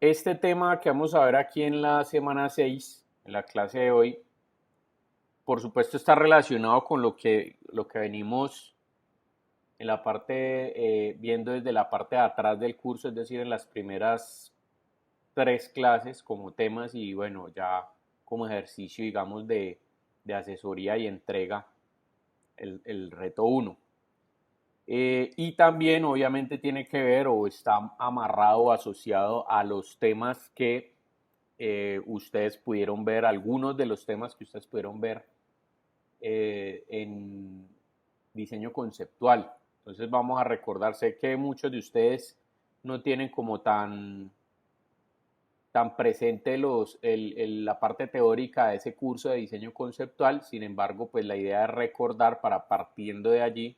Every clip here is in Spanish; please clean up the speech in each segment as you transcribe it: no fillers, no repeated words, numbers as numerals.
Este tema que vamos a ver aquí en la semana 6, en la clase de hoy, por supuesto está relacionado con lo que venimos en la parte, viendo desde la parte de atrás del curso, es decir, en las primeras tres clases como temas y bueno, ya como ejercicio, digamos, de asesoría y entrega, el reto uno. Y también obviamente tiene que ver o está amarrado o asociado a los temas que ustedes pudieron ver, algunos de los temas que ustedes pudieron ver en diseño conceptual. Entonces vamos a recordar, sé que muchos de ustedes no tienen como tan presente la parte teórica de ese curso de diseño conceptual, sin embargo, pues la idea es recordar para partiendo de allí,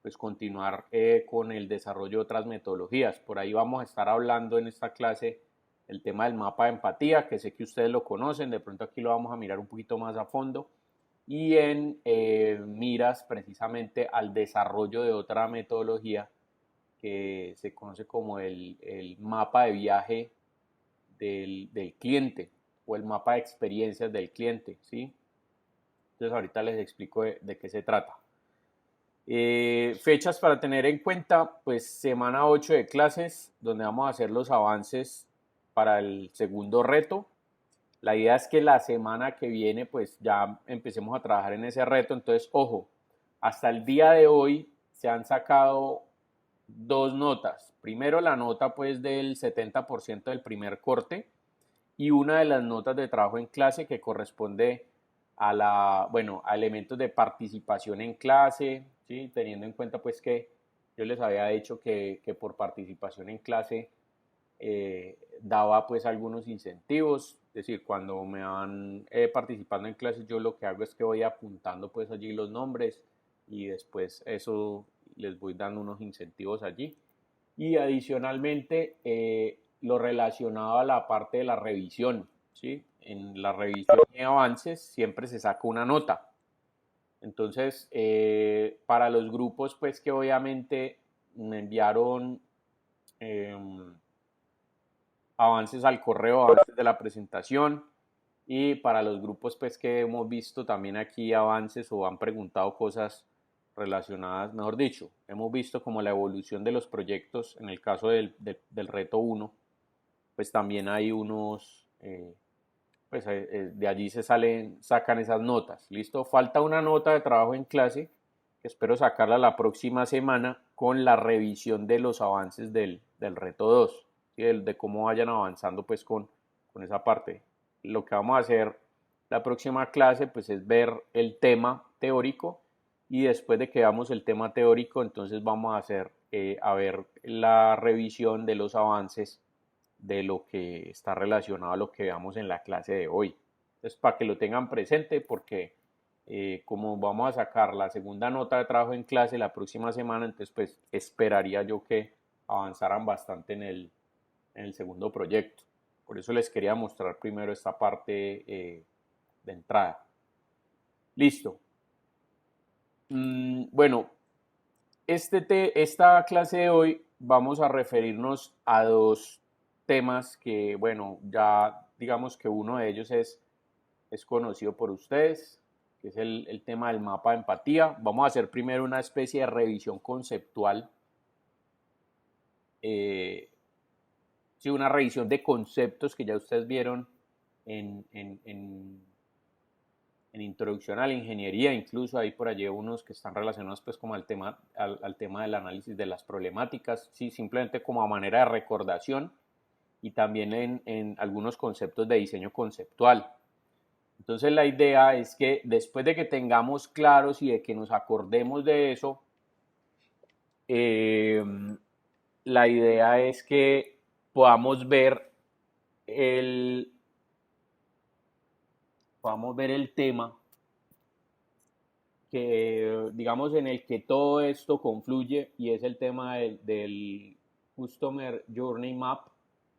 pues continuar con el desarrollo de otras metodologías. Por ahí vamos a estar hablando en esta clase el tema del mapa de empatía, que sé que ustedes lo conocen, de pronto aquí lo vamos a mirar un poquito más a fondo, y en miras precisamente al desarrollo de otra metodología que se conoce como el mapa de viaje del cliente o el mapa de experiencias del cliente, ¿sí? Entonces ahorita les explico de qué se trata. Fechas para tener en cuenta, pues semana 8 de clases, donde vamos a hacer los avances para el segundo reto. La idea es que la semana que viene, pues ya empecemos a trabajar en ese reto. Entonces, ojo, hasta el día de hoy se han sacado dos notas. Primero la nota pues del 70% del primer corte y una de las notas de trabajo en clase que corresponde a elementos de participación en clase, ¿sí? Teniendo en cuenta pues que yo les había dicho que por participación en clase daba pues algunos incentivos, es decir, cuando me van participando en clases yo lo que hago es que voy apuntando pues allí los nombres y después eso les voy dando unos incentivos allí y adicionalmente lo relacionado a la parte de la revisión, ¿sí? En la revisión y avances siempre se saca una nota. Entonces, para los grupos, pues que obviamente me enviaron eh, avances al correo, avances de la presentación, y para los grupos pues que hemos visto también aquí avances o han preguntado cosas relacionadas, mejor dicho, hemos visto como la evolución de los proyectos, en el caso del reto uno pues también hay unos, pues de allí sacan esas notas, ¿listo? Falta una nota de trabajo en clase, que espero sacarla la próxima semana con la revisión de los avances del reto 2, ¿sí? De cómo vayan avanzando pues con esa parte. Lo que vamos a hacer la próxima clase pues es ver el tema teórico y después de que veamos el tema teórico entonces vamos a hacer a ver la revisión de los avances de lo que está relacionado a lo que veamos en la clase de hoy. Entonces, para que lo tengan presente, porque como vamos a sacar la segunda nota de trabajo en clase la próxima semana, entonces pues esperaría yo que avanzaran bastante en el segundo proyecto. Por eso les quería mostrar primero esta parte de entrada. Listo. Bueno, esta clase de hoy vamos a referirnos a dos temas que, bueno, ya digamos que uno de ellos es conocido por ustedes, que es el tema del mapa de empatía. Vamos a hacer primero una especie de revisión conceptual, eh, sí, una revisión de conceptos que ya ustedes vieron en introducción a la ingeniería, incluso hay por allí unos que están relacionados pues como al tema del análisis de las problemáticas, sí, simplemente como a manera de recordación y también en algunos conceptos de diseño conceptual. Entonces la idea es que después de que tengamos claros y de que nos acordemos de eso, eh, la idea es que podamos ver el, podamos ver el tema que digamos en el que todo esto confluye y es el tema del Customer Journey Map,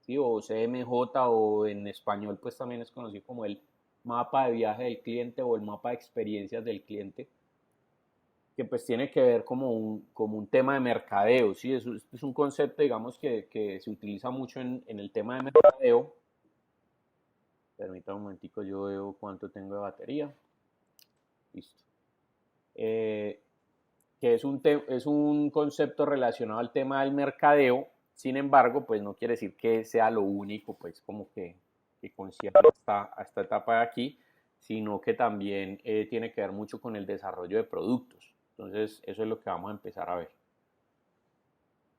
¿sí? O CMJ o en español pues también es conocido como el mapa de viaje del cliente o el mapa de experiencias del cliente, que pues tiene que ver como un tema de mercadeo, ¿sí? Es un concepto, digamos, que se utiliza mucho en el tema de mercadeo. Permítame un momentico, yo veo cuánto tengo de batería. Listo. Eh, que es un concepto relacionado al tema del mercadeo. Sin embargo, pues no quiere decir que sea lo único, pues como que concierne a esta etapa de aquí, sino que también tiene que ver mucho con el desarrollo de productos. Entonces, eso es lo que vamos a empezar a ver.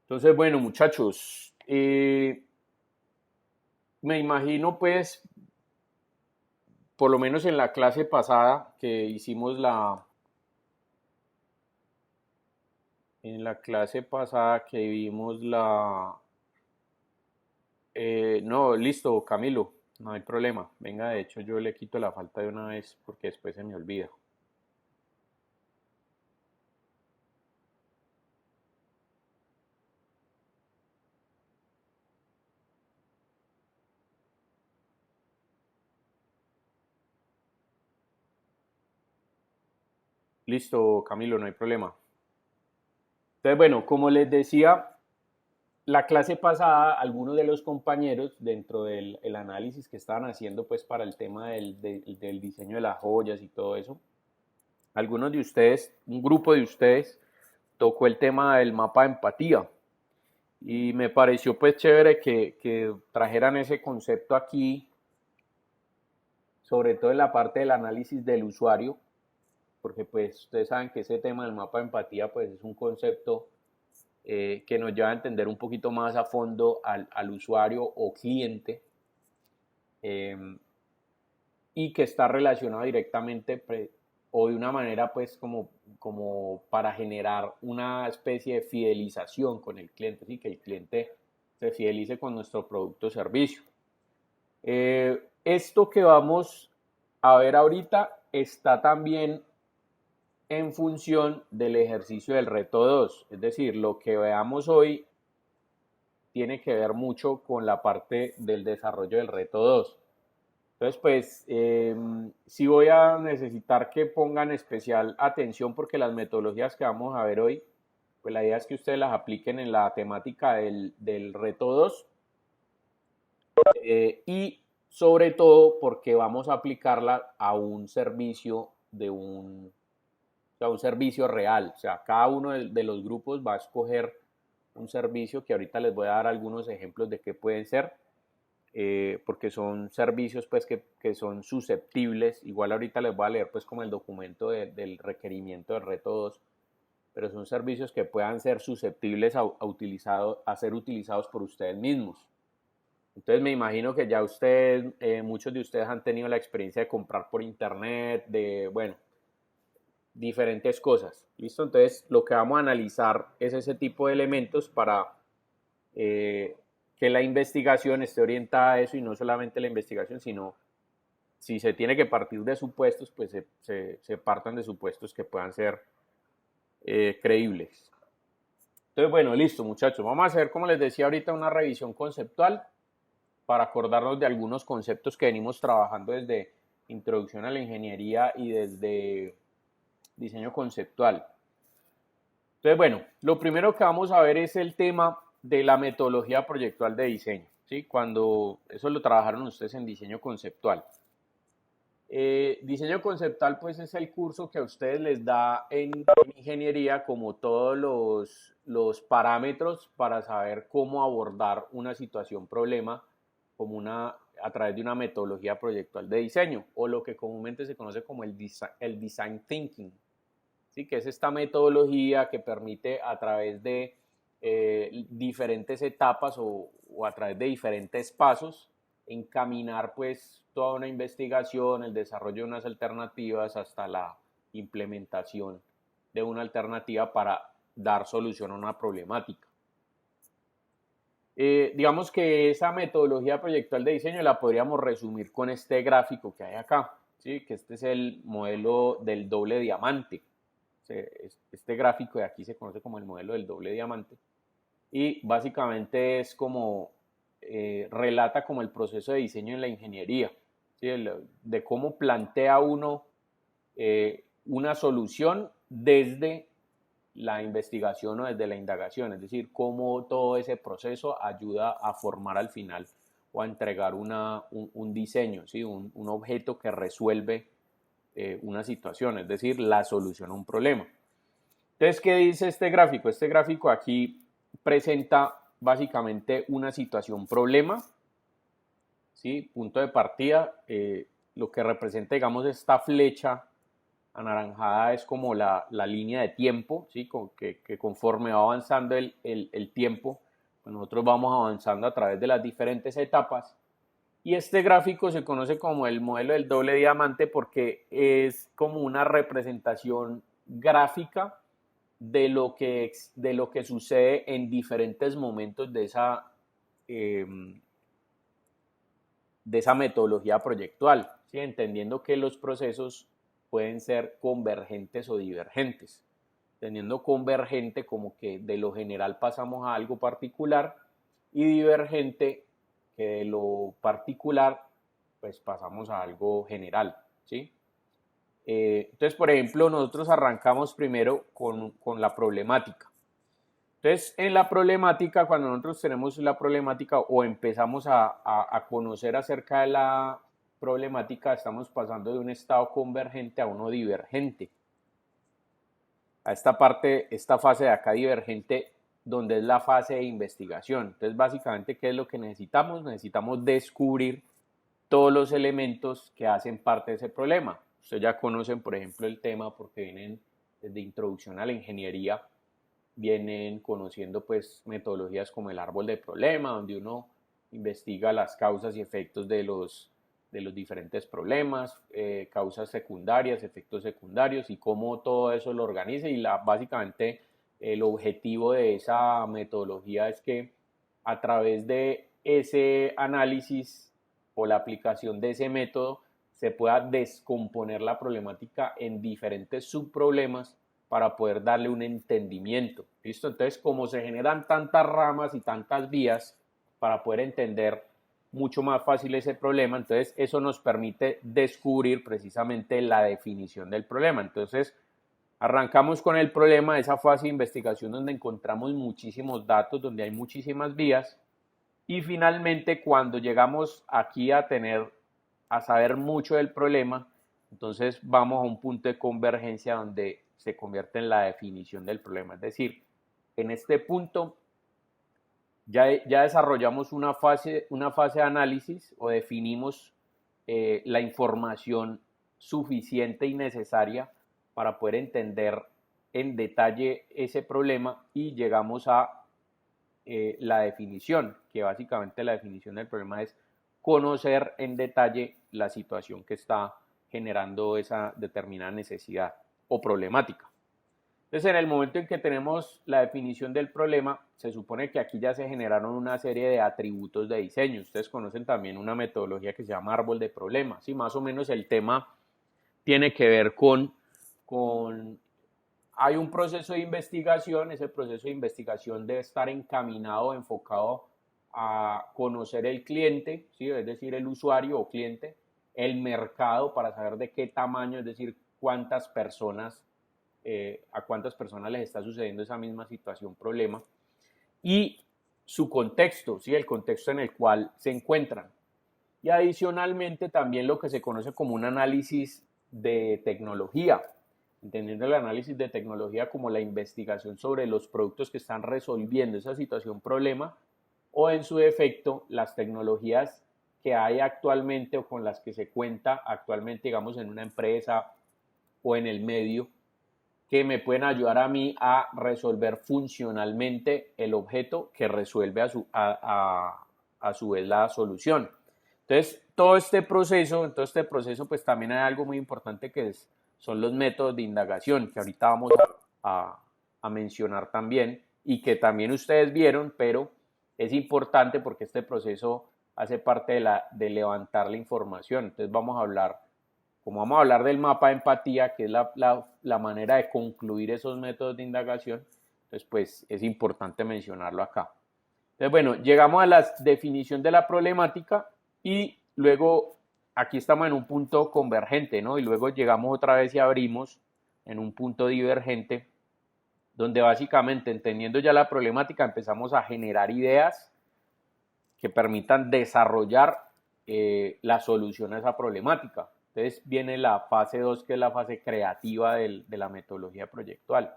Entonces, bueno, muchachos, me imagino pues, por lo menos en la clase pasada que hicimos en la clase pasada que vimos no, listo, Camilo, no hay problema. Venga, de hecho yo le quito la falta de una vez porque después se me olvida. Listo, Camilo, no hay problema. Entonces, bueno, como les decía, la clase pasada, algunos de los compañeros, dentro del el análisis que estaban haciendo, pues para el tema del diseño de las joyas y todo eso, algunos de ustedes, un grupo de ustedes, tocó el tema del mapa de empatía. Y me pareció pues chévere que trajeran ese concepto aquí, sobre todo en la parte del análisis del usuario, porque pues ustedes saben que ese tema del mapa de empatía pues es un concepto que nos lleva a entender un poquito más a fondo al usuario o cliente, eh, y que está relacionado directamente o de una manera pues como para generar una especie de fidelización con el cliente, ¿sí? Que el cliente se fidelice con nuestro producto o servicio. Esto que vamos a ver ahorita está también en función del ejercicio del reto 2, es decir, lo que veamos hoy tiene que ver mucho con la parte del desarrollo del reto 2. Entonces, pues, sí voy a necesitar que pongan especial atención porque las metodologías que vamos a ver hoy, pues la idea es que ustedes las apliquen en la temática del reto 2, y sobre todo porque vamos a aplicarla a un servicio o sea, un servicio real. O sea, cada uno de los grupos va a escoger un servicio que ahorita les voy a dar algunos ejemplos de qué pueden ser, porque son servicios pues que son susceptibles. Igual ahorita les voy a leer pues como el documento del requerimiento del reto 2, pero son servicios que puedan ser susceptibles a ser utilizados por ustedes mismos. Entonces me imagino que ya ustedes, muchos de ustedes han tenido la experiencia de comprar por internet, de, bueno, diferentes cosas. ¿Listo? Entonces lo que vamos a analizar es ese tipo de elementos para que la investigación esté orientada a eso, y no solamente la investigación, sino si se tiene que partir de supuestos, pues se partan de supuestos que puedan ser creíbles. Entonces, bueno, listo, muchachos. Vamos a hacer, como les decía ahorita, una revisión conceptual para acordarnos de algunos conceptos que venimos trabajando desde introducción a la ingeniería y desde diseño conceptual. Entonces, bueno, lo primero que vamos a ver es el tema de la metodología proyectual de diseño, ¿sí? Cuando eso lo trabajaron ustedes en diseño conceptual. Diseño conceptual pues es el curso que a ustedes les da en ingeniería como todos los parámetros para saber cómo abordar una situación problema como a través de una metodología proyectual de diseño, o lo que comúnmente se conoce como el design thinking, ¿sí? Que es esta metodología que permite a través de diferentes etapas o a través de diferentes pasos encaminar pues toda una investigación, el desarrollo de unas alternativas hasta la implementación de una alternativa para dar solución a una problemática. Digamos que esa metodología proyectual de diseño la podríamos resumir con este gráfico que hay acá, ¿sí? Que este es el modelo del doble diamante. Este gráfico de aquí se conoce como el modelo del doble diamante, y básicamente es como relata como el proceso de diseño en la ingeniería, ¿sí? De cómo plantea uno una solución desde la investigación o desde la indagación, es decir, cómo todo ese proceso ayuda a formar al final o a entregar un diseño, ¿sí? Un objeto que resuelve una situación, es decir, la solución a un problema. Entonces, ¿qué dice este gráfico? Este gráfico aquí presenta básicamente una situación problema, ¿sí? Punto de partida, lo que representa, digamos, esta flecha anaranjada es como la línea de tiempo, ¿sí? Que conforme va avanzando el tiempo, pues nosotros vamos avanzando a través de las diferentes etapas. Y este gráfico se conoce como el modelo del doble diamante porque es como una representación gráfica de lo que sucede en diferentes momentos eh, de esa metodología proyectual, ¿sí? Entendiendo que los procesos pueden ser convergentes o divergentes. Teniendo convergente como que de lo general pasamos a algo particular y divergente que de lo particular pues pasamos a algo general, ¿sí? Entonces, por ejemplo, nosotros arrancamos primero con la problemática. Entonces, en la problemática, cuando nosotros tenemos la problemática o empezamos a conocer acerca de la problemática, estamos pasando de un estado convergente a uno divergente. A esta parte, esta fase de acá divergente, donde es la fase de investigación. Entonces, básicamente, ¿qué es lo que necesitamos? Necesitamos descubrir todos los elementos que hacen parte de ese problema. Ustedes ya conocen, por ejemplo, el tema porque vienen desde introducción a la ingeniería, vienen conociendo pues metodologías como el árbol de problema, donde uno investiga las causas y efectos de los diferentes problemas, causas secundarias, efectos secundarios y cómo todo eso lo organiza y básicamente el objetivo de esa metodología es que a través de ese análisis o la aplicación de ese método se pueda descomponer la problemática en diferentes subproblemas para poder darle un entendimiento. ¿Listo? Entonces, como se generan tantas ramas y tantas vías para poder entender mucho más fácil ese problema, entonces eso nos permite descubrir precisamente la definición del problema. Entonces, arrancamos con el problema, esa fase de investigación donde encontramos muchísimos datos, donde hay muchísimas vías, y finalmente cuando llegamos aquí a saber mucho del problema, entonces vamos a un punto de convergencia donde se convierte en la definición del problema. Es decir, en este punto ya desarrollamos una fase de análisis o definimos la información suficiente y necesaria para poder entender en detalle ese problema y llegamos a la definición, que básicamente la definición del problema es conocer en detalle la situación que está generando esa determinada necesidad o problemática. Entonces, en el momento en que tenemos la definición del problema, se supone que aquí ya se generaron una serie de atributos de diseño. Ustedes conocen también una metodología que se llama árbol de problemas. ¿Sí? Más o menos el tema tiene que ver con hay un proceso de investigación, ese proceso de investigación debe estar encaminado, enfocado a conocer el cliente, ¿sí? Es decir, el usuario o cliente, el mercado para saber de qué tamaño, es decir, cuántas personas, a cuántas personas les está sucediendo esa misma situación, problema, y su contexto, ¿sí? El contexto en el cual se encuentran. Y adicionalmente también lo que se conoce como un análisis de tecnología, entendiendo el análisis de tecnología como la investigación sobre los productos que están resolviendo esa situación problema o en su defecto las tecnologías que hay actualmente o con las que se cuenta actualmente, digamos, en una empresa o en el medio, que me pueden ayudar a mí a resolver funcionalmente el objeto que resuelve a su vez la solución. Entonces, todo este proceso, pues también hay algo muy importante son los métodos de indagación, que ahorita vamos a mencionar también y que también ustedes vieron, pero es importante porque este proceso hace parte de levantar la información. Entonces como vamos a hablar del mapa de empatía, que es la manera de concluir esos métodos de indagación, entonces pues es importante mencionarlo acá. Entonces, bueno, llegamos a la definición de la problemática y luego aquí estamos en un punto convergente, ¿no? Y luego llegamos otra vez y abrimos en un punto divergente donde básicamente entendiendo ya la problemática empezamos a generar ideas que permitan desarrollar la solución a esa problemática. Entonces viene la fase 2, que es la fase creativa de la metodología proyectual.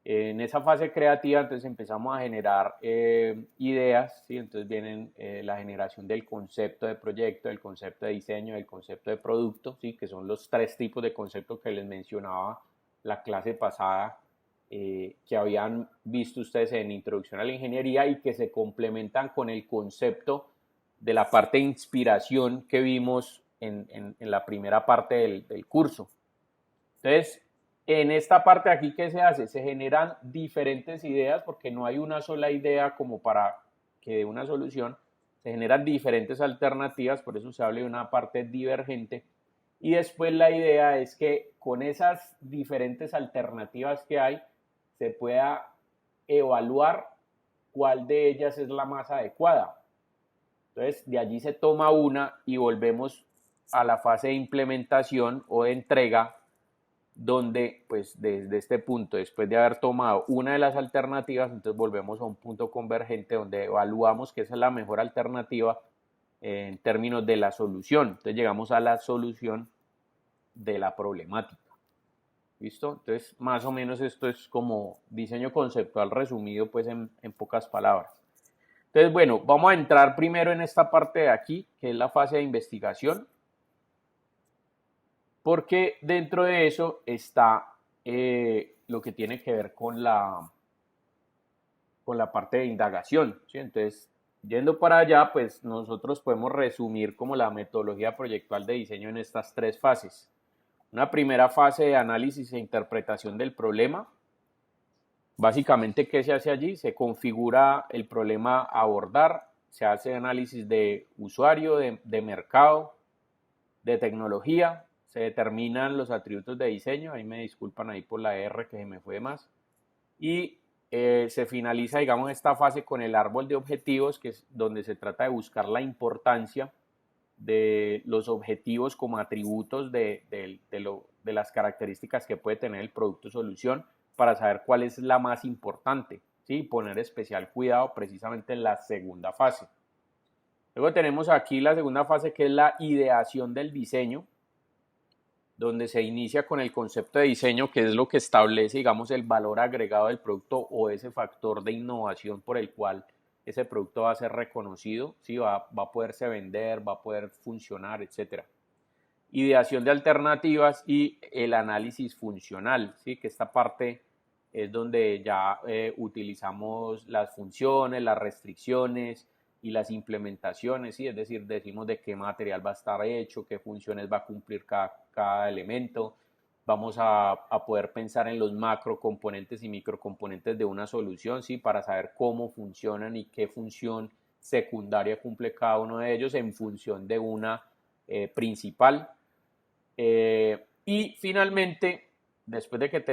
En esa fase creativa entonces empezamos a generar ideas, ¿sí? Entonces vienen la generación del concepto de proyecto, del concepto de diseño, del concepto de producto, ¿sí? Que son los 3 tipos de conceptos que les mencionaba la clase pasada, que habían visto ustedes en Introducción a la Ingeniería y que se complementan con el concepto de la parte de inspiración que vimos en la primera parte del curso. Entonces, en esta parte de aquí, ¿qué se hace? Se generan diferentes ideas porque no hay una sola idea como para que dé una solución. Se generan diferentes alternativas, por eso se habla de una parte divergente. Y después la idea es que con esas diferentes alternativas que hay, se pueda evaluar cuál de ellas es la más adecuada. Entonces, de allí se toma una y volvemos a la fase de implementación o de entrega, donde pues desde este punto, después de haber tomado una de las alternativas, entonces volvemos a un punto convergente donde evaluamos que esa es la mejor alternativa en términos de la solución. Entonces llegamos a la solución de la problemática. ¿Listo? Entonces más o menos esto es como diseño conceptual resumido pues en pocas palabras. Entonces bueno, vamos a entrar primero en esta parte de aquí, que es la fase de investigación, porque dentro de eso está lo que tiene que ver con la parte de indagación, ¿sí? Entonces, yendo para allá, pues nosotros podemos resumir como la metodología proyectual de diseño en estas 3 fases. Una primera fase de análisis e interpretación del problema. Básicamente, ¿qué se hace allí? Se configura el problema a abordar, se hace análisis de usuario, de mercado, de tecnología, se determinan los atributos de diseño, ahí me disculpan ahí por la R que se me fue más, y se finaliza, digamos, esta fase con el árbol de objetivos, que es donde se trata de buscar la importancia de los objetivos como atributos de las características que puede tener el producto o solución para saber cuál es la más importante, ¿sí? Poner especial cuidado precisamente en la segunda fase. Luego tenemos aquí la segunda fase, que es la ideación del diseño, donde se inicia con el concepto de diseño, que es lo que establece, digamos, el valor agregado del producto o ese factor de innovación por el cual ese producto va a ser reconocido, ¿sí? va a poderse vender, va a poder funcionar, etc. Ideación de alternativas y el análisis funcional, ¿sí? Que esta parte es donde ya utilizamos las funciones, las restricciones y las implementaciones, ¿sí? Es decir, decimos de qué material va a estar hecho, qué funciones va a cumplir cada elemento. Vamos a poder pensar en los macro componentes y microcomponentes de una solución, ¿sí? Para saber cómo funcionan y qué función secundaria cumple cada uno de ellos en función de una principal. Y finalmente, después de que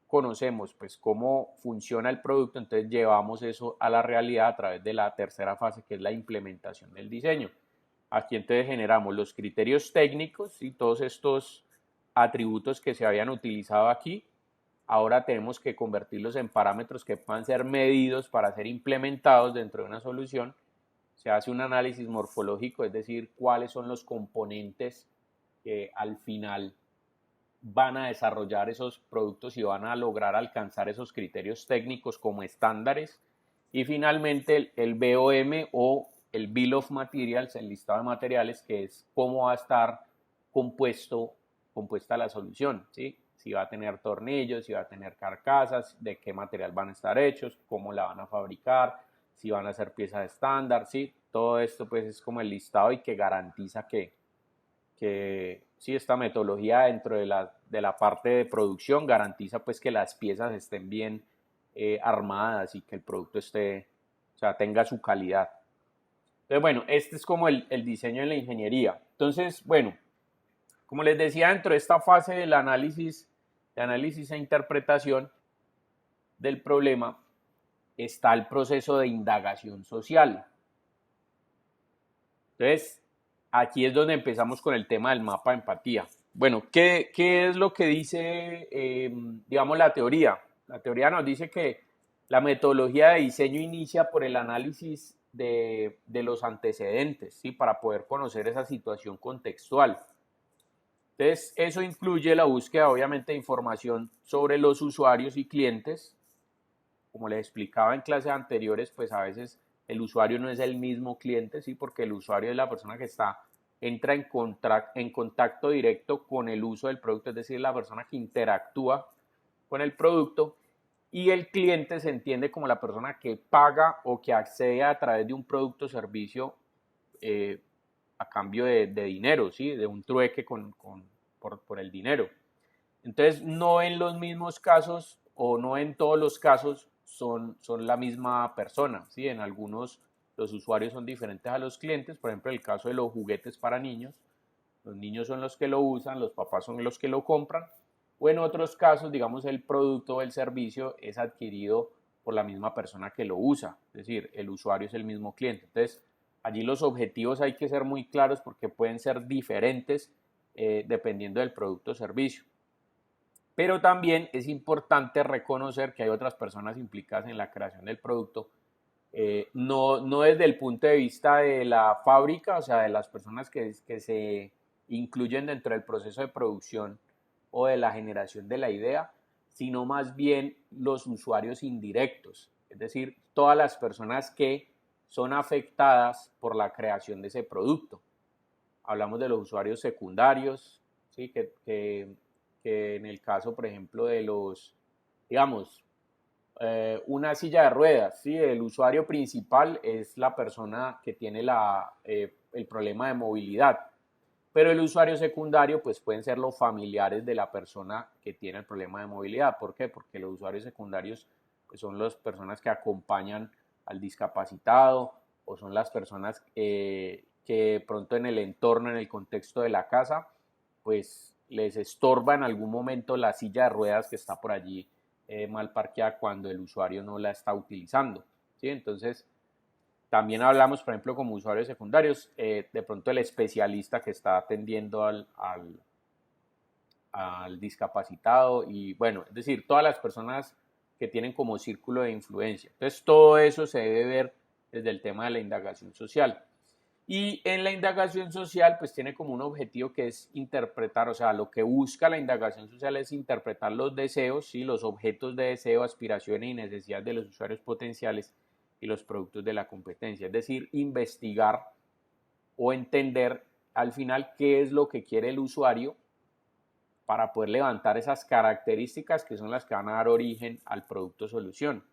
conocemos pues cómo funciona el producto, entonces llevamos eso a la realidad a través de la tercera fase, que es la implementación del diseño. Aquí entonces generamos los criterios técnicos y todos estos atributos que se habían utilizado aquí. Ahora tenemos que convertirlos en parámetros que puedan ser medidos para ser implementados dentro de una solución. Se hace un análisis morfológico, es decir, cuáles son los componentes que al final van a desarrollar esos productos y van a lograr alcanzar esos criterios técnicos como estándares. Y finalmente el BOM o el Bill of Materials, el listado de materiales, que es cómo va a estar compuesta la solución, ¿sí? Si va a tener tornillos, si va a tener carcasas, de qué material van a estar hechos, cómo la van a fabricar, si van a ser piezas estándar, ¿sí? Todo esto pues es como el listado y que garantiza que sí, esta metodología dentro de la parte de producción garantiza pues que las piezas estén bien armadas y que el producto tenga su calidad. Entonces, bueno, este es como el diseño en la ingeniería. Entonces, bueno, como les decía, dentro de esta fase del análisis e interpretación del problema está el proceso de indagación social. Entonces, aquí es donde empezamos con el tema del mapa de empatía. Bueno, ¿qué es lo que dice, digamos, la teoría? La teoría nos dice que la metodología de diseño inicia por el análisis de los antecedentes, ¿sí? Para poder conocer esa situación contextual. Entonces, eso incluye la búsqueda, obviamente, de información sobre los usuarios y clientes. Como les explicaba en clases anteriores, pues a veces el usuario no es el mismo cliente, ¿sí? Porque el usuario es la persona que entra en contacto directo con el uso del producto, es decir, la persona que interactúa con el producto, y el cliente se entiende como la persona que paga o que accede a través de un producto o servicio eh, a cambio de dinero, ¿sí? De un trueque por el dinero. Entonces, no en los mismos casos o no en todos los casos son la misma persona, ¿sí? En algunos los usuarios son diferentes a los clientes, por ejemplo, el caso de los juguetes para niños, los niños son los que lo usan, los papás son los que lo compran, o en otros casos, digamos, el producto o el servicio es adquirido por la misma persona que lo usa, es decir, el usuario es el mismo cliente. Entonces, allí los objetivos hay que ser muy claros porque pueden ser diferentes dependiendo del producto o servicio. Pero también es importante reconocer que hay otras personas implicadas en la creación del producto, no desde el punto de vista de la fábrica, o sea, de las personas que se incluyen dentro del proceso de producción o de la generación de la idea, sino más bien los usuarios indirectos, es decir, todas las personas que son afectadas por la creación de ese producto. Hablamos de los usuarios secundarios, ¿sí? Que en el caso, por ejemplo, de los, digamos, una silla de ruedas, ¿sí? El usuario principal es la persona que tiene el problema de movilidad, pero el usuario secundario pues pueden ser los familiares de la persona que tiene el problema de movilidad. ¿Por qué? Porque los usuarios secundarios pues, son las personas que acompañan al discapacitado o son las personas que pronto en el entorno, en el contexto de la casa, pues les estorba en algún momento la silla de ruedas que está por allí mal parqueada cuando el usuario no la está utilizando. ¿Sí? Entonces, también hablamos, por ejemplo, como usuarios secundarios, de pronto el especialista que está atendiendo al discapacitado y bueno, es decir, todas las personas que tienen como círculo de influencia. Entonces, todo eso se debe ver desde el tema de la indagación social. Y en la indagación social, pues tiene como un objetivo que es interpretar, o sea, lo que busca la indagación social es interpretar los deseos, ¿sí? Los objetos de deseo, aspiraciones y necesidades de los usuarios potenciales y los productos de la competencia. Es decir, investigar o entender al final qué es lo que quiere el usuario para poder levantar esas características que son las que van a dar origen al producto solución.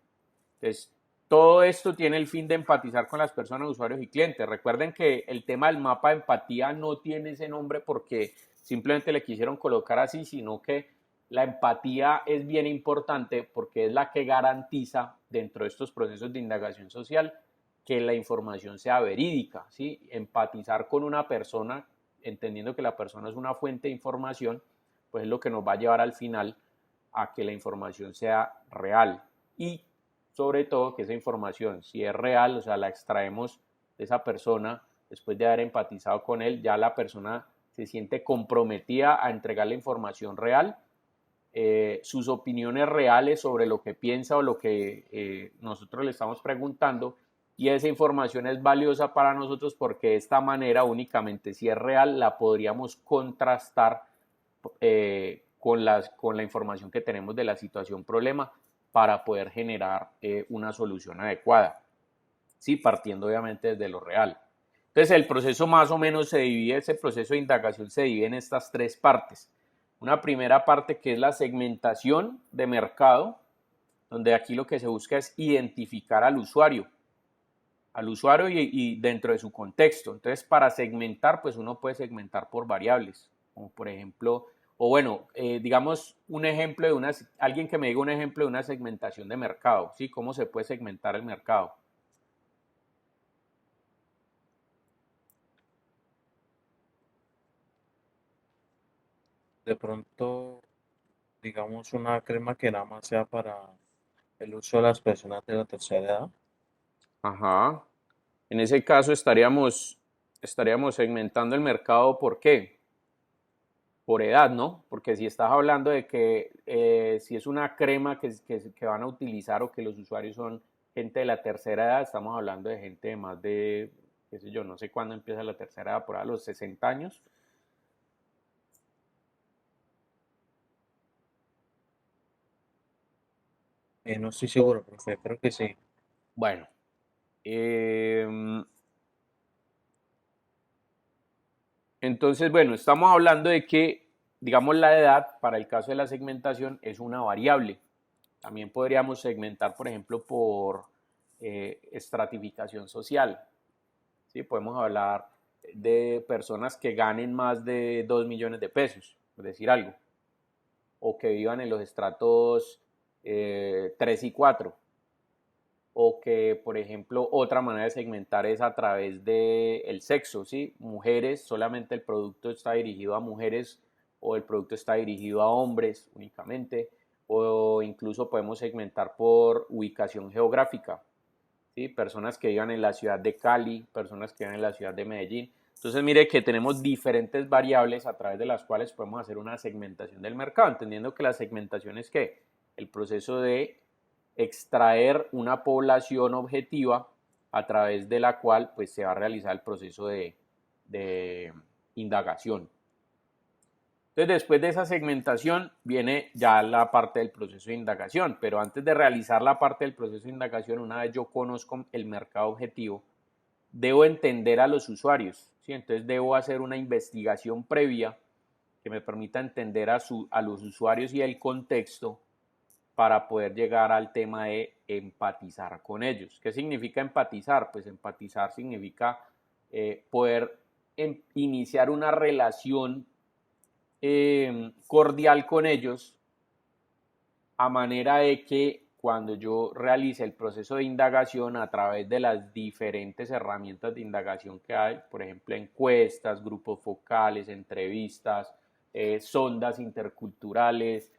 Entonces, todo esto tiene el fin de empatizar con las personas, usuarios y clientes. Recuerden que el tema del mapa de empatía no tiene ese nombre porque simplemente le quisieron colocar así, sino que la empatía es bien importante porque es la que garantiza dentro de estos procesos de indagación social que la información sea verídica, ¿sí? Empatizar con una persona, entendiendo que la persona es una fuente de información, pues es lo que nos va a llevar al final a que la información sea real y sobre todo que esa información, si es real, o sea, la extraemos de esa persona después de haber empatizado con él, ya la persona se siente comprometida a entregar la información real, sus opiniones reales sobre lo que piensa o lo que nosotros le estamos preguntando, y esa información es valiosa para nosotros porque de esta manera únicamente si es real la podríamos contrastar con la información que tenemos de la situación problema para poder generar una solución adecuada, ¿sí? Partiendo obviamente desde lo real. Entonces el proceso más o menos se divide, ese proceso de indagación se divide en estas tres partes. Una primera parte que es la segmentación de mercado, donde aquí lo que se busca es identificar al usuario y dentro de su contexto. Entonces, para segmentar, pues uno puede segmentar por variables, como por ejemplo, o bueno, digamos un ejemplo de alguien que me diga un ejemplo de una segmentación de mercado, ¿sí? ¿Cómo se puede segmentar el mercado? De pronto, digamos, una crema que nada más sea para el uso de las personas de la tercera edad. Ajá. En ese caso estaríamos segmentando el mercado, ¿por qué? por edad, ¿no? Porque si estás hablando de que si es una crema que van a utilizar o que los usuarios son gente de la tercera edad, estamos hablando de gente de más de, qué sé yo, no sé cuándo empieza la tercera edad, por ahí a los 60 años. No estoy seguro, profe, creo que sí. Bueno, entonces, bueno, estamos hablando de que, digamos, la edad para el caso de la segmentación es una variable. También podríamos segmentar, por ejemplo, por estratificación social. ¿Sí? Podemos hablar de personas que ganen más de 2 millones de pesos, por decir algo, o que vivan en los estratos 3 y 4, o que, por ejemplo, otra manera de segmentar es a través del sexo, ¿sí? Mujeres, solamente el producto está dirigido a mujeres o el producto está dirigido a hombres únicamente, o incluso podemos segmentar por ubicación geográfica, ¿sí? Personas que vivan en la ciudad de Cali, personas que vivan en la ciudad de Medellín. Entonces, mire que tenemos diferentes variables a través de las cuales podemos hacer una segmentación del mercado, entendiendo que la segmentación es ¿qué? El proceso de extraer una población objetiva a través de la cual pues, se va a realizar el proceso de indagación. Entonces, después de esa segmentación viene ya la parte del proceso de indagación, pero antes de realizar la parte del proceso de indagación, una vez yo conozco el mercado objetivo, debo entender a los usuarios, ¿sí? Entonces debo hacer una investigación previa que me permita entender a los usuarios y el contexto para poder llegar al tema de empatizar con ellos. ¿Qué significa empatizar? Pues empatizar significa poder iniciar una relación cordial con ellos, a manera de que cuando yo realice el proceso de indagación a través de las diferentes herramientas de indagación que hay, por ejemplo, encuestas, grupos focales, entrevistas, sondas interculturales,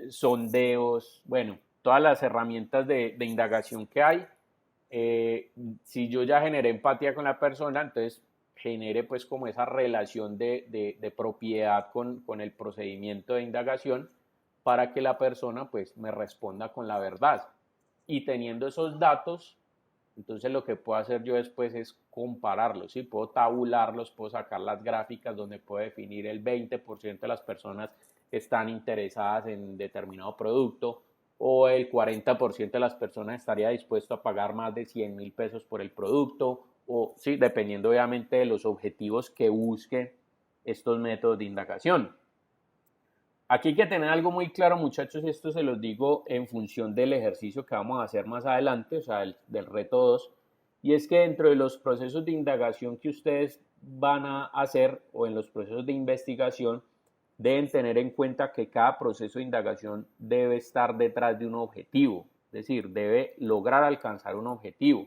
sondeos, bueno, todas las herramientas de indagación que hay, si yo ya generé empatía con la persona, entonces genere pues como esa relación de propiedad con el procedimiento de indagación para que la persona pues me responda con la verdad. Y teniendo esos datos, entonces lo que puedo hacer yo después es compararlos, ¿sí? Puedo tabularlos, puedo sacar las gráficas donde puedo definir el 20% de las personas que están interesadas en determinado producto o el 40% de las personas estaría dispuesto a pagar más de 100.000 pesos por el producto o sí, dependiendo obviamente de los objetivos que busque estos métodos de indagación. Aquí hay que tener algo muy claro, muchachos, y esto se los digo en función del ejercicio que vamos a hacer más adelante, o sea, del reto 2, y es que dentro de los procesos de indagación que ustedes van a hacer o en los procesos de investigación, deben tener en cuenta que cada proceso de indagación debe estar detrás de un objetivo, es decir, debe lograr alcanzar un objetivo.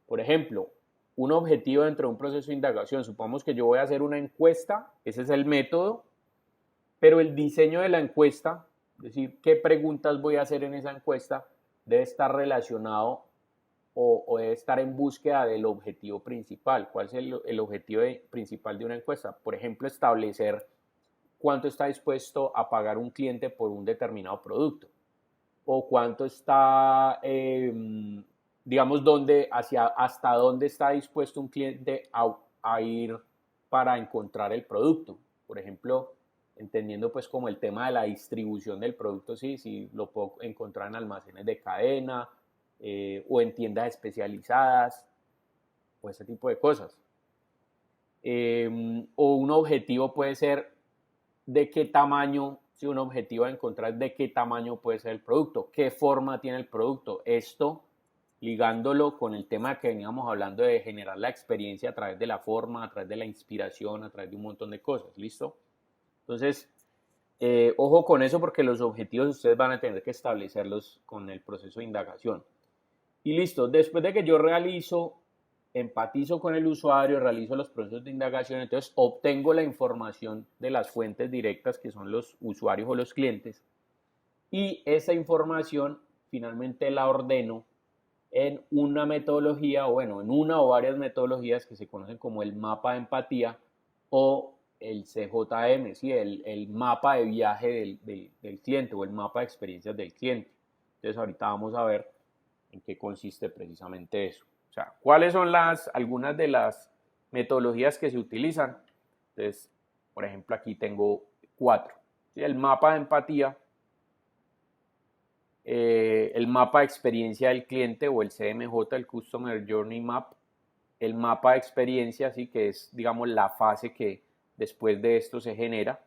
Por ejemplo, un objetivo dentro de un proceso de indagación, supongamos que yo voy a hacer una encuesta, ese es el método, pero el diseño de la encuesta, es decir, qué preguntas voy a hacer en esa encuesta, debe estar relacionado o debe estar en búsqueda del objetivo principal. ¿Cuál es el objetivo principal de una encuesta? Por ejemplo, establecer cuánto está dispuesto a pagar un cliente por un determinado producto o cuánto está, digamos, hasta dónde está dispuesto un cliente a ir para encontrar el producto. Por ejemplo, entendiendo pues como el tema de la distribución del producto, sí, si lo puedo encontrar en almacenes de cadena o en tiendas especializadas o ese tipo de cosas. O un objetivo puede ser de qué tamaño, si un objetivo a encontrar de qué tamaño puede ser el producto, qué forma tiene el producto. Esto ligándolo con el tema que veníamos hablando de generar la experiencia a través de la forma, a través de la inspiración, a través de un montón de cosas, ¿listo? Entonces, ojo con eso porque los objetivos ustedes van a tener que establecerlos con el proceso de indagación. Y listo, después de que yo empatizo con el usuario, realizo los procesos de indagación, entonces obtengo la información de las fuentes directas que son los usuarios o los clientes y esa información finalmente la ordeno en una metodología o bueno, en una o varias metodologías que se conocen como el mapa de empatía o el CJM, ¿sí? El mapa de viaje del cliente o el mapa de experiencias del cliente. Entonces ahorita vamos a ver en qué consiste precisamente eso. O sea, cuáles son algunas de las metodologías que se utilizan. Entonces, por ejemplo, aquí tengo 4. ¿Sí? El mapa de empatía, el mapa de experiencia del cliente o el CMJ, el Customer Journey Map, el mapa de experiencia, ¿sí? Que es, digamos, la fase que después de esto se genera.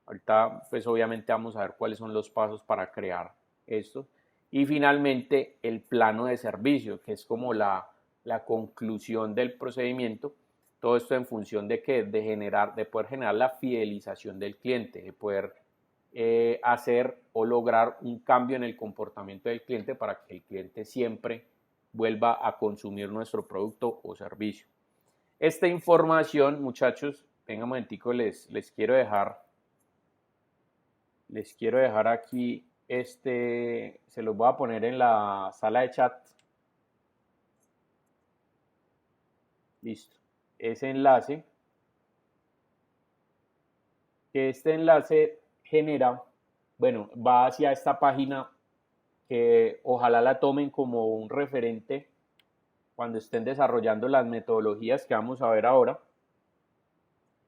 Ahorita, pues obviamente vamos a ver cuáles son los pasos para crear esto. Y finalmente, el plano de servicio, que es como la conclusión del procedimiento. Todo esto en función de que de poder generar la fidelización del cliente, de poder hacer o lograr un cambio en el comportamiento del cliente para que el cliente siempre vuelva a consumir nuestro producto o servicio. Esta información, muchachos, venga un momentico, les quiero dejar aquí, se los voy a poner en la sala de chat. Listo. Ese enlace, que este enlace genera, bueno, va hacia esta página que ojalá la tomen como un referente cuando estén desarrollando las metodologías que vamos a ver ahora,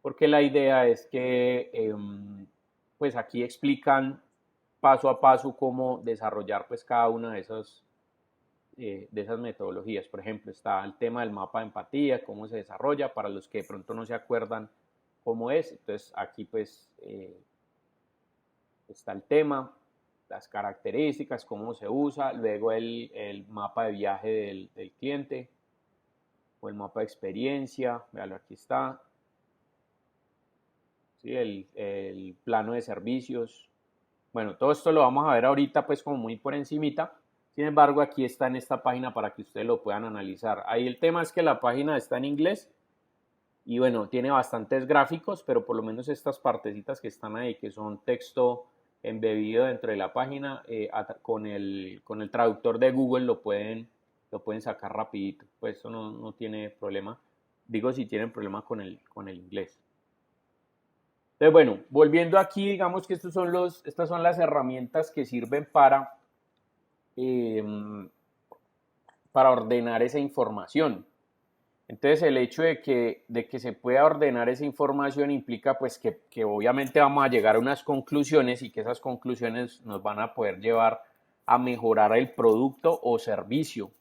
porque la idea es que pues aquí explican paso a paso cómo desarrollar pues cada una de esas metodologías. Por ejemplo, está el tema del mapa de empatía, cómo se desarrolla, para los que de pronto no se acuerdan cómo es. Entonces aquí pues está el tema, las características, cómo se usa, luego el mapa de viaje del cliente o el mapa de experiencia, véalo, aquí está, ¿sí? El plano de servicios. Bueno, todo esto lo vamos a ver ahorita pues como muy por encimita. Sin embargo, aquí está en esta página para que ustedes lo puedan analizar. Ahí el tema es que la página está en inglés y bueno, tiene bastantes gráficos, pero por lo menos estas partecitas que están ahí, que son texto embebido dentro de la página, con el traductor de Google lo pueden sacar rapidito. Pues eso no tiene problema. Digo si tienen problema con el inglés. Entonces, bueno, volviendo aquí, digamos que estas son las herramientas que sirven eh, para ordenar esa información. Entonces, el hecho de que se pueda ordenar esa información implica pues que obviamente vamos a llegar a unas conclusiones y que esas conclusiones nos van a poder llevar a mejorar el producto o servicio,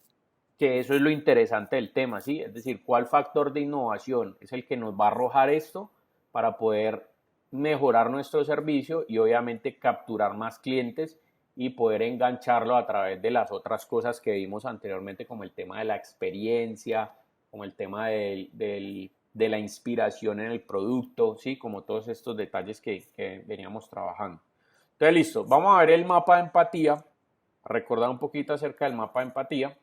que eso es lo interesante del tema, ¿sí? Es decir, ¿cuál factor de innovación es el que nos va a arrojar esto para poder mejorar nuestro servicio y obviamente capturar más clientes y poder engancharlo a través de las otras cosas que vimos anteriormente, como el tema de la experiencia, como el tema de la inspiración en el producto, ¿sí? Como todos estos detalles que veníamos trabajando. Entonces, listo, vamos a ver el mapa de empatía, recordar un poquito acerca del mapa de empatía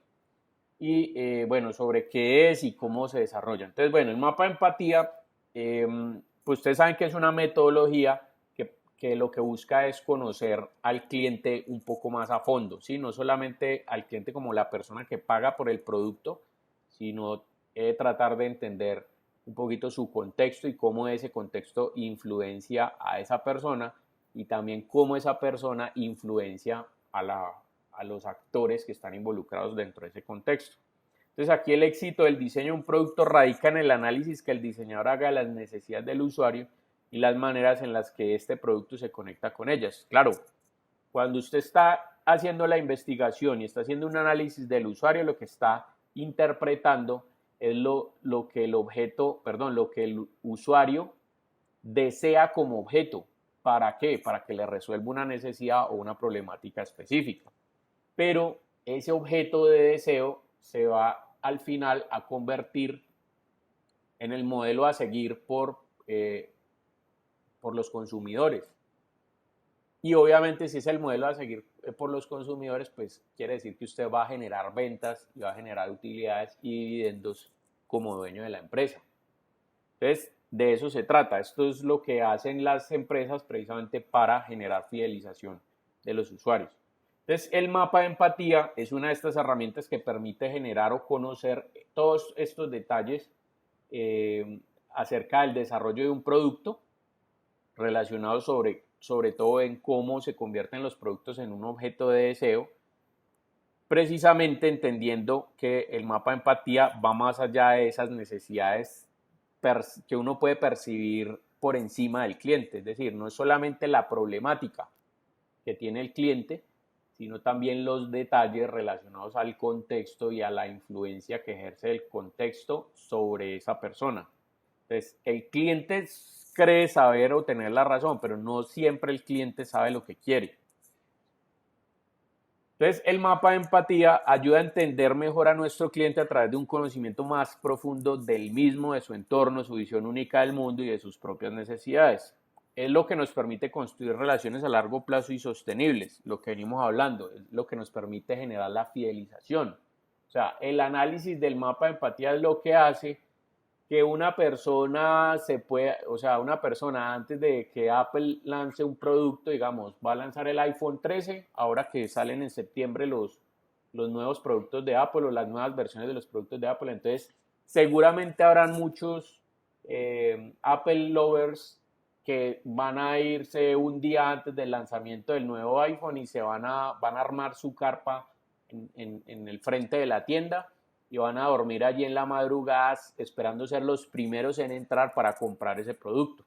y bueno, sobre qué es y cómo se desarrolla. Entonces, bueno, el mapa de empatía, pues ustedes saben que es una metodología que lo que busca es conocer al cliente un poco más a fondo, ¿sí? No solamente al cliente como la persona que paga por el producto, sino tratar de entender un poquito su contexto y cómo ese contexto influencia a esa persona y también cómo esa persona influencia a los actores que están involucrados dentro de ese contexto. Entonces aquí el éxito del diseño de un producto radica en el análisis que el diseñador haga de las necesidades del usuario y las maneras en las que este producto se conecta con ellas. Claro, cuando usted está haciendo la investigación y está haciendo un análisis del usuario, lo que está interpretando es lo que lo que el usuario desea como objeto. ¿Para qué? Para que le resuelva una necesidad o una problemática específica. Pero ese objeto de deseo se va al final a convertir en el modelo a seguir por los consumidores. Y obviamente si es el modelo a seguir por los consumidores, pues quiere decir que usted va a generar ventas y va a generar utilidades y dividendos como dueño de la empresa. Entonces, de eso se trata. Esto es lo que hacen las empresas precisamente para generar fidelización de los usuarios. Entonces, el mapa de empatía es una de estas herramientas que permite generar o conocer todos estos detalles acerca del desarrollo de un producto relacionado sobre todo en cómo se convierten los productos en un objeto de deseo, precisamente entendiendo que el mapa de empatía va más allá de esas necesidades que uno puede percibir por encima del cliente, es decir, no es solamente la problemática que tiene el cliente, sino también los detalles relacionados al contexto y a la influencia que ejerce el contexto sobre esa persona. Entonces, el cliente cree saber o tener la razón, pero no siempre el cliente sabe lo que quiere. Entonces, el mapa de empatía ayuda a entender mejor a nuestro cliente a través de un conocimiento más profundo del mismo, de su entorno, su visión única del mundo y de sus propias necesidades. Es lo que nos permite construir relaciones a largo plazo y sostenibles, lo que venimos hablando, es lo que nos permite generar la fidelización. O sea, el análisis del mapa de empatía es lo que hace que una persona una persona antes de que Apple lance un producto, digamos, va a lanzar el iPhone 13, ahora que salen en septiembre los nuevos productos de Apple o las nuevas versiones de los productos de Apple, entonces seguramente habrán muchos Apple lovers que van a irse un día antes del lanzamiento del nuevo iPhone y van a armar su carpa en el frente de la tienda y van a dormir allí en la madrugada esperando ser los primeros en entrar para comprar ese producto.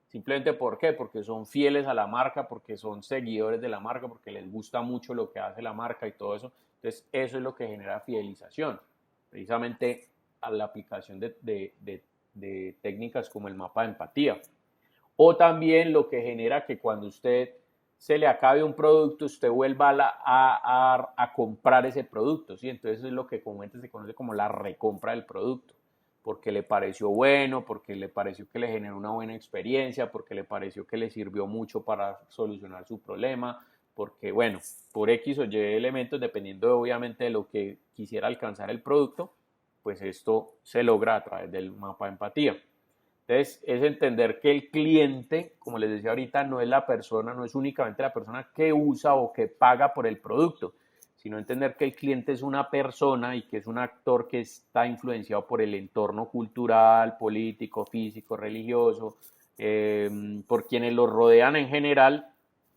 Simplemente ¿por qué? Porque son fieles a la marca, porque son seguidores de la marca, porque les gusta mucho lo que hace la marca y todo eso. Entonces eso es lo que genera fidelización, precisamente a la aplicación de técnicas como el mapa de empatía. O también lo que genera que cuando usted se le acabe un producto, usted vuelva a comprar ese producto, ¿sí? Entonces es lo que comúnmente se conoce como la recompra del producto, porque le pareció bueno, porque le pareció que le generó una buena experiencia, porque le pareció que le sirvió mucho para solucionar su problema, porque, bueno, por X o Y elementos, dependiendo obviamente de lo que quisiera alcanzar el producto, pues esto se logra a través del mapa de empatía. Entonces, es entender que el cliente, como les decía ahorita, no es la persona, no es únicamente la persona que usa o que paga por el producto, sino entender que el cliente es una persona y que es un actor que está influenciado por el entorno cultural, político, físico, religioso, por quienes lo rodean en general,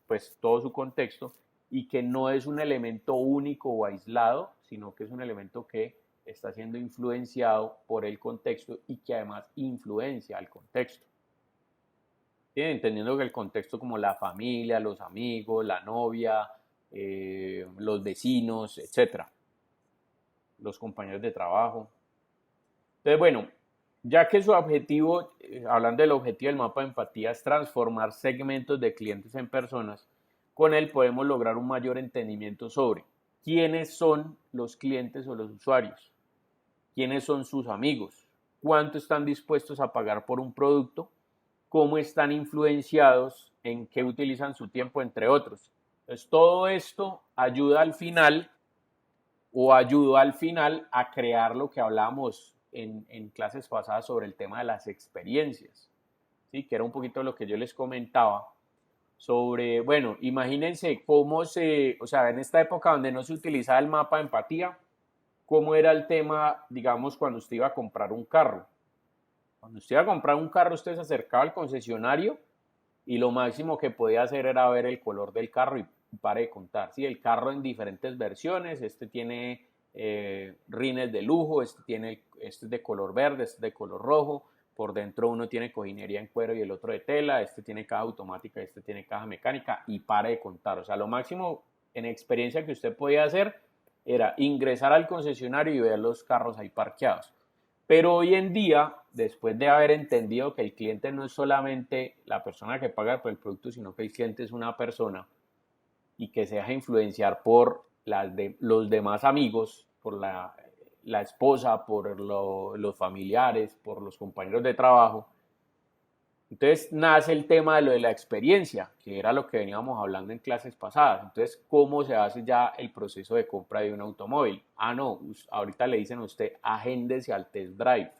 pues todo su contexto, y que no es un elemento único o aislado, sino que es un elemento que está siendo influenciado por el contexto y que además influencia al contexto. ¿Sí? Entendiendo que el contexto como la familia, los amigos, la novia, los vecinos, etcétera, los compañeros de trabajo. Entonces, bueno, ya que su objetivo, hablando del objetivo del mapa de empatía, es transformar segmentos de clientes en personas, con él podemos lograr un mayor entendimiento sobre quiénes son los clientes o los usuarios, quiénes son sus amigos, cuánto están dispuestos a pagar por un producto, cómo están influenciados, en qué utilizan su tiempo, entre otros. Entonces, todo esto ayuda al final o ayudó al final a crear lo que hablábamos en clases pasadas sobre el tema de las experiencias, ¿sí? Que era un poquito lo que yo les comentaba sobre, bueno, imagínense cómo o sea, en esta época donde no se utilizaba el mapa de empatía, cómo era el tema, digamos, cuando usted iba a comprar un carro. Cuando usted iba a comprar un carro, usted se acercaba al concesionario y lo máximo que podía hacer era ver el color del carro y pare de contar. Sí, el carro en diferentes versiones, este tiene rines de lujo, este es de color verde, este es de color rojo, por dentro uno tiene cojinería en cuero y el otro de tela, este tiene caja automática, este tiene caja mecánica y pare de contar. O sea, lo máximo en experiencia que usted podía hacer era ingresar al concesionario y ver los carros ahí parqueados. Pero hoy en día, después de haber entendido que el cliente no es solamente la persona que paga por el producto, sino que el cliente es una persona y que se deja influenciar por los demás amigos, por la esposa, por los familiares, por los compañeros de trabajo. Entonces nace el tema de lo de la experiencia, que era lo que veníamos hablando en clases pasadas. Entonces, ¿cómo se hace ya el proceso de compra de un automóvil? Ah, no, ahorita le dicen a usted, agéndese al test drive.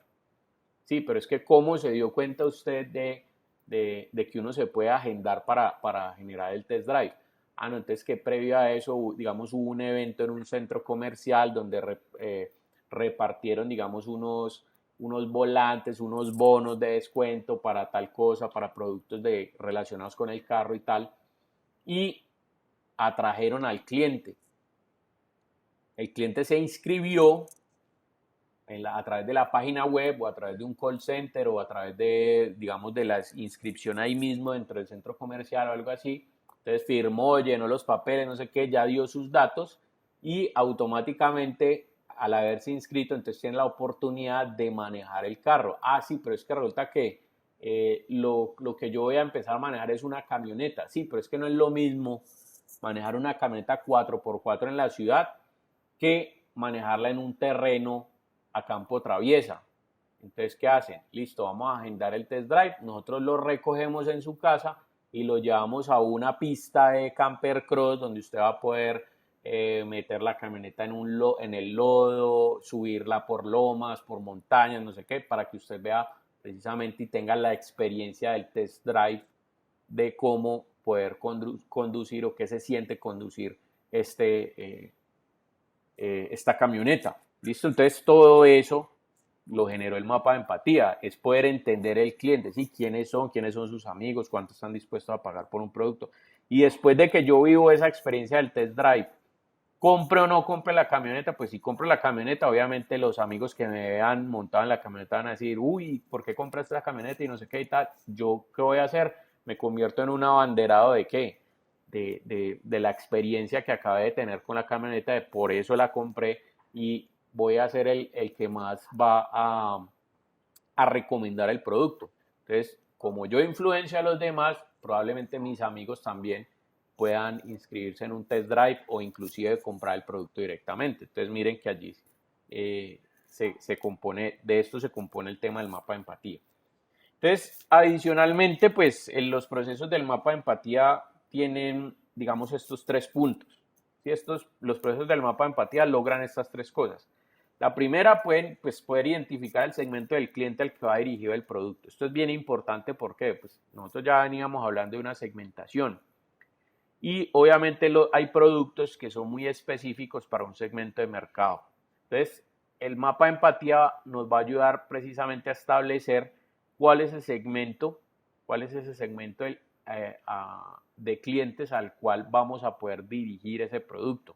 Sí, pero es que ¿cómo se dio cuenta usted de que uno se puede agendar para generar el test drive? Ah, no, entonces que previo a eso, digamos, hubo un evento en un centro comercial donde repartieron, digamos, unos volantes, unos bonos de descuento para tal cosa, para productos relacionados con el carro y tal, y atrajeron al cliente. El cliente se inscribió a través de la página web o a través de un call center o a través de, digamos, de la inscripción ahí mismo dentro del centro comercial o algo así. Entonces firmó, llenó los papeles, no sé qué, ya dio sus datos y automáticamente al haberse inscrito, entonces tiene la oportunidad de manejar el carro. Ah, sí, pero es que resulta que lo que yo voy a empezar a manejar es una camioneta. Sí, pero es que no es lo mismo manejar una camioneta 4x4 en la ciudad que manejarla en un terreno a campo traviesa. Entonces, ¿qué hacen? Listo, vamos a agendar el test drive, nosotros lo recogemos en su casa y lo llevamos a una pista de camper cross donde usted va a poder meter la camioneta en el lodo, subirla por lomas, por montañas, no sé qué, para que usted vea precisamente y tenga la experiencia del test drive de cómo poder conducir o qué se siente conducir esta camioneta. ¿Listo? Entonces todo eso lo generó el mapa de empatía, es poder entender el cliente, ¿sí? Quiénes son sus amigos, cuánto están dispuestos a pagar por un producto. Y después de que yo vivo esa experiencia del test drive, compre o no compre la camioneta, pues si compro la camioneta, obviamente los amigos que me vean montado en la camioneta van a decir, uy, ¿por qué compraste la camioneta y no sé qué y tal? ¿Yo qué voy a hacer? Me convierto en un abanderado de qué? De la experiencia que acabé de tener con la camioneta, de por eso la compré y voy a ser el que más va a recomendar el producto. Entonces, como yo influencio a los demás, probablemente mis amigos también puedan inscribirse en un test drive o inclusive comprar el producto directamente. Entonces, miren que allí se compone, de esto se compone el tema del mapa de empatía. Entonces, adicionalmente, pues en los procesos del mapa de empatía tienen, digamos, estos 3 puntos. ¿Sí? Los procesos del mapa de empatía logran estas 3 cosas. La primera, pueden pues, poder identificar el segmento del cliente al que va dirigido el producto. Esto es bien importante porque pues, nosotros ya veníamos hablando de una segmentación. Y obviamente hay productos que son muy específicos para un segmento de mercado. Entonces, el mapa de empatía nos va a ayudar precisamente a establecer cuál es ese segmento de clientes al cual vamos a poder dirigir ese producto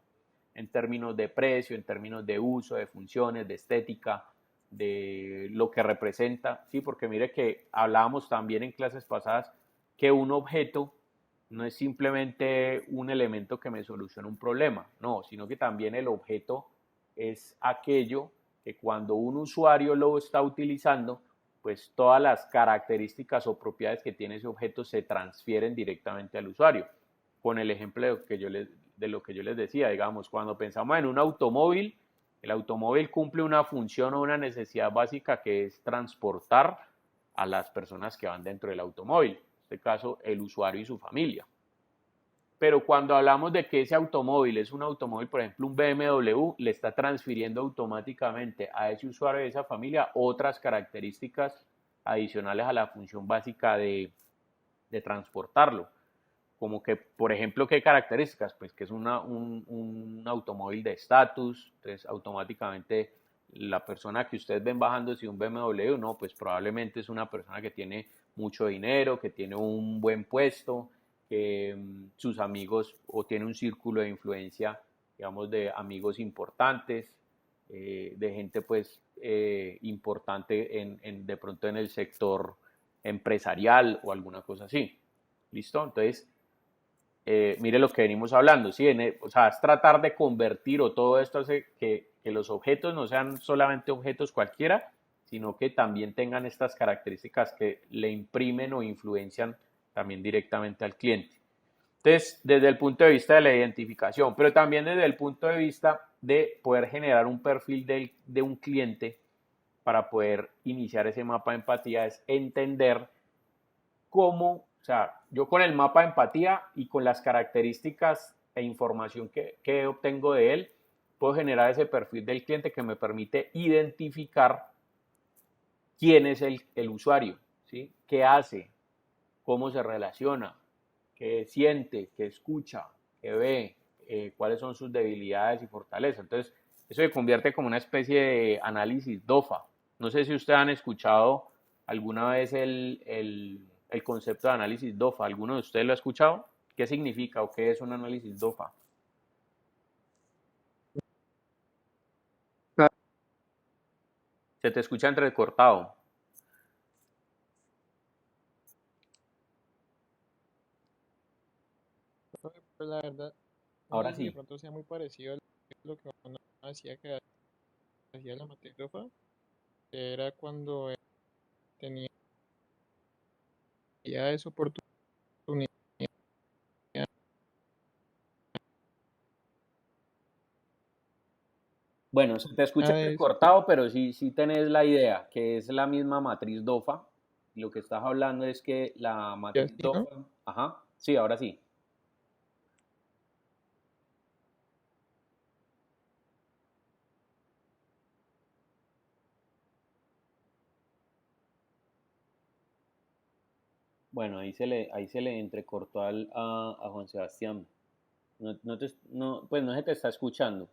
en términos de precio, en términos de uso, de funciones, de estética, de lo que representa, ¿sí? Porque mire que hablábamos también en clases pasadas que un objeto no es simplemente un elemento que me soluciona un problema, no, sino que también el objeto es aquello que cuando un usuario lo está utilizando, pues todas las características o propiedades que tiene ese objeto se transfieren directamente al usuario. Con el ejemplo de lo que yo les decía, digamos, cuando pensamos en un automóvil, el automóvil cumple una función o una necesidad básica que es transportar a las personas que van dentro del automóvil, en este caso el usuario y su familia. Pero cuando hablamos de que ese automóvil es un automóvil, por ejemplo un BMW, le está transfiriendo automáticamente a ese usuario de esa familia otras características adicionales a la función básica de transportarlo. Como que, por ejemplo, ¿qué características? Pues que es un automóvil de estatus, entonces automáticamente la persona que ustedes ven bajándose un BMW, no, pues probablemente es una persona que tiene mucho dinero, que tiene un buen puesto, que sus amigos o tiene un círculo de influencia, digamos, de amigos importantes, de gente pues importante de pronto en el sector empresarial o alguna cosa así. ¿Listo? Entonces, mire lo que venimos hablando, ¿sí? O sea, es tratar de convertir o todo esto hace que los objetos no sean solamente objetos cualquiera, sino que también tengan estas características que le imprimen o influencian también directamente al cliente. Entonces, desde el punto de vista de la identificación, pero también desde el punto de vista de poder generar un perfil de un cliente para poder iniciar ese mapa de empatía, es entender cómo, o sea, yo con el mapa de empatía y con las características e información que obtengo de él, puedo generar ese perfil del cliente que me permite identificar quién es el usuario, ¿sí? ¿Qué hace? ¿Cómo se relaciona? ¿Qué siente? ¿Qué escucha? ¿Qué ve? ¿Cuáles son sus debilidades y fortalezas? Entonces, eso se convierte como una especie de análisis DOFA, No sé si ustedes han escuchado alguna vez el concepto de análisis DOFA. ¿Alguno de ustedes lo ha escuchado? ¿Qué significa o qué es un análisis DOFA? Se te escucha entrecortado. Pues la verdad, no Ahora sé si de sí. pronto sea muy parecido a lo que uno hacía que hacía la matriz DOFA, que era cuando tenía esa oportunidad. Bueno, se te escucha entrecortado, pero sí, sí tenés la idea, que es la misma matriz DOFA. Lo que estás hablando es que la Y matriz así, ¿no? DOFA, ajá, sí, ahora sí. Bueno, ahí se le entrecortó a Juan Sebastián. Pues no se te está escuchando.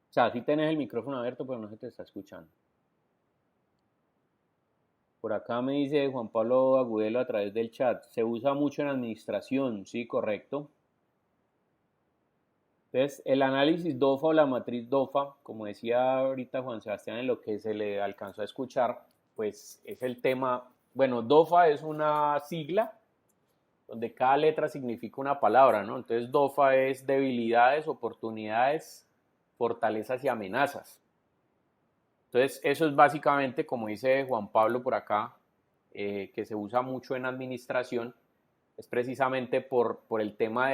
O sea, sí tenés el micrófono abierto, pero no se te está escuchando. Por acá me dice Juan Pablo Agudelo a través del chat. Se usa mucho en administración, sí, correcto. Entonces, el análisis DOFA o la matriz DOFA, como decía ahorita Juan Sebastián en lo que se le alcanzó a escuchar, pues es el tema, bueno, DOFA es una sigla donde cada letra significa una palabra, ¿no? Entonces, DOFA es debilidades, oportunidades, fortalezas y amenazas. Entonces, eso es básicamente, como dice Juan Pablo por acá, que se usa mucho en administración, es precisamente por el tema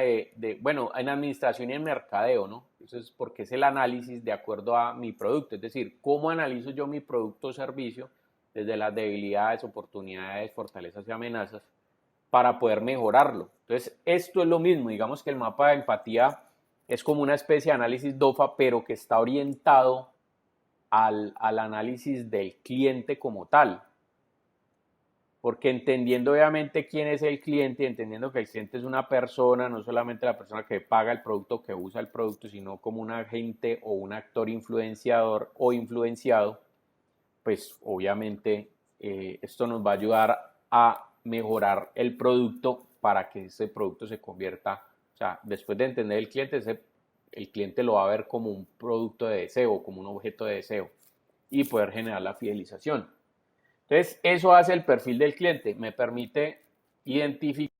bueno, en administración y en mercadeo, ¿no? Eso es porque es el análisis de acuerdo a mi producto, es decir, cómo analizo yo mi producto o servicio desde las debilidades, oportunidades, fortalezas y amenazas para poder mejorarlo. Entonces, esto es lo mismo, digamos que el mapa de empatía es como una especie de análisis DOFA, pero que está orientado al análisis del cliente como tal. Porque entendiendo obviamente quién es el cliente, entendiendo que el cliente es una persona, no solamente la persona que paga el producto, que usa el producto, sino como un agente o un actor influenciador o influenciado, pues obviamente esto nos va a ayudar a mejorar el producto para que ese producto se convierta, o sea, después de entender el cliente, el cliente lo va a ver como un producto de deseo, como un objeto de deseo y poder generar la fidelización. Entonces, eso hace el perfil del cliente, me permite identificar